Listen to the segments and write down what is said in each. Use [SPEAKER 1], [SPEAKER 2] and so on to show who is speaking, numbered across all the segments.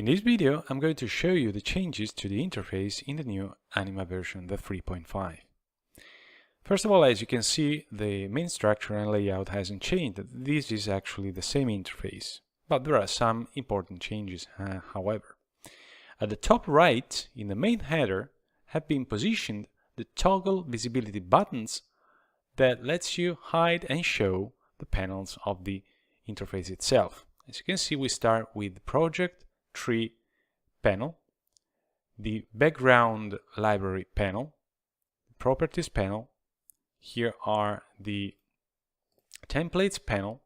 [SPEAKER 1] this video, I'm going to show you the changes to the interface in the new Anima version, the 3.5. First of all, as you can see, the main structure and layout hasn't changed. This is actually the same interface, but there are some important changes, however. At the top right, in the main header, have been positioned the toggle visibility buttons that lets you hide and show the panels of the interface itself. As you can see, we start with the project tree panel, the background library panel, the properties panel. Here are the templates panel,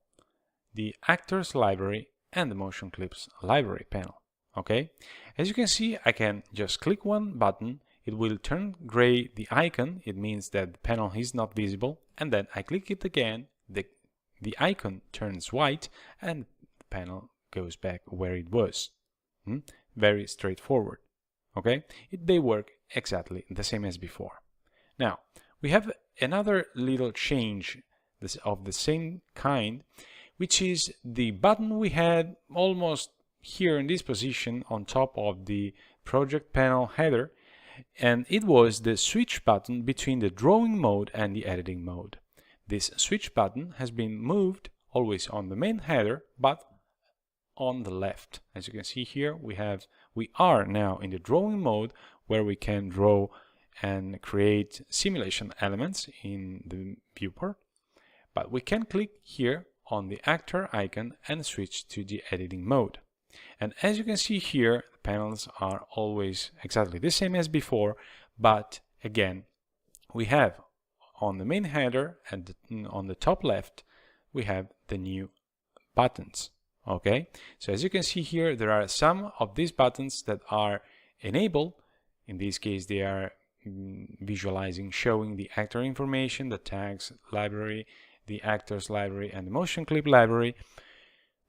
[SPEAKER 1] the actors library, and the motion clips library panel. Okay, as you can see, I can just click one button. It will turn gray the icon. It means that the panel is not visible, and then I click it again. The icon turns white, and the panel goes back where it was. Very straightforward. Okay, they work exactly the same as before. Now we have another little change of the same kind, which is the button we had almost here in this position on top of the project panel header, and it was the switch button between the drawing mode and the editing mode. This switch button has been moved always on the main header, but on the left. As you can see here, we are now in the drawing mode, where we can draw and create simulation elements in the viewport, but we can click here on the actor icon and switch to the editing mode. And as you can see here, the panels are always exactly the same as before, but again, we have on the main header and on the top left, we have the new buttons. Okay, so as you can see here, there are some of these buttons that are enabled. In this case, they are visualizing, showing the actor information, the tags library, the actors library, and the motion clip library.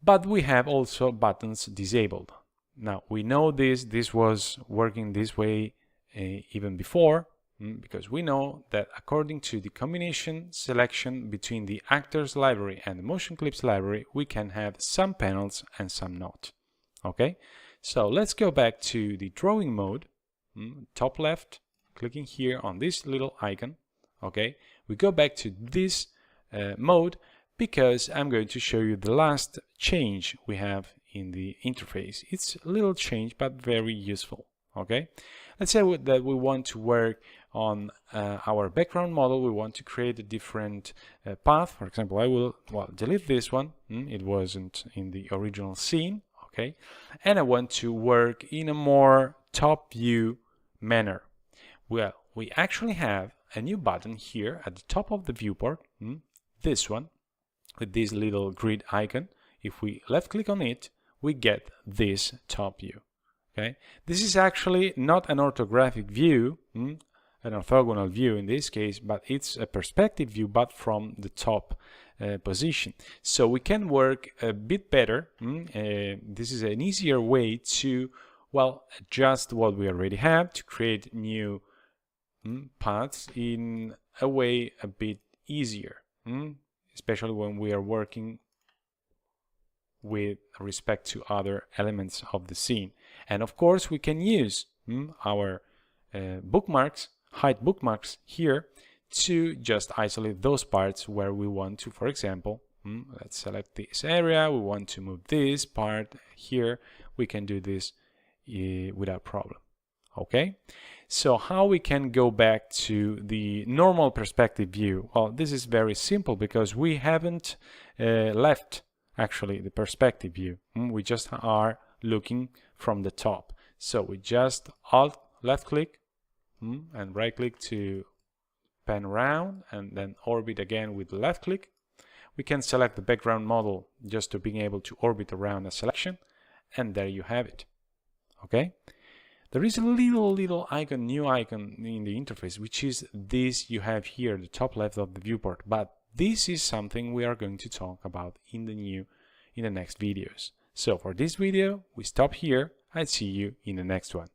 [SPEAKER 1] But we have also buttons disabled. Now we know this was working this way even before, because we know that according to the combination selection between the actors library and the motion clips library, we can have some panels and some not. Okay, so let's go back to the drawing mode, top left, clicking here on this little icon. Okay, we go back to this mode because I'm going to show you the last change we have in the interface. It's a little change, but very useful. Okay, let's say that we want to work on our background model. We want to create a different path. For example, I will delete this one. It wasn't in the original scene. Okay, and I want to work in a more top view manner. Well, we actually have a new button here at the top of the viewport, this one, with this little grid icon. If we left click on it, we get this top view. Okay, this is actually not an orthographic view, an orthogonal view in this case, but it's a perspective view, but from the top position. So we can work a bit better. This is an easier way to, adjust what we already have to create new paths in a way a bit easier, especially when we are working with respect to other elements of the scene. And of course, we can use our bookmarks, hide bookmarks here, to just isolate those parts where we want to, for example, let's select this area, we want to move this part here, we can do this without problem. Okay, so how we can go back to the normal perspective view? Well, this is very simple because we haven't left actually the perspective view. We just are looking from the top. So we just alt left click and right click to pan around, and then orbit again with left click. We can select the background model just to being able to orbit around a selection, and there you have it. Okay, there is a little icon, new icon in the interface, which is this you have here, the top left of the viewport, but this is something we are going to talk about in the next videos. So for this video, we stop here. I'll see you in the next one.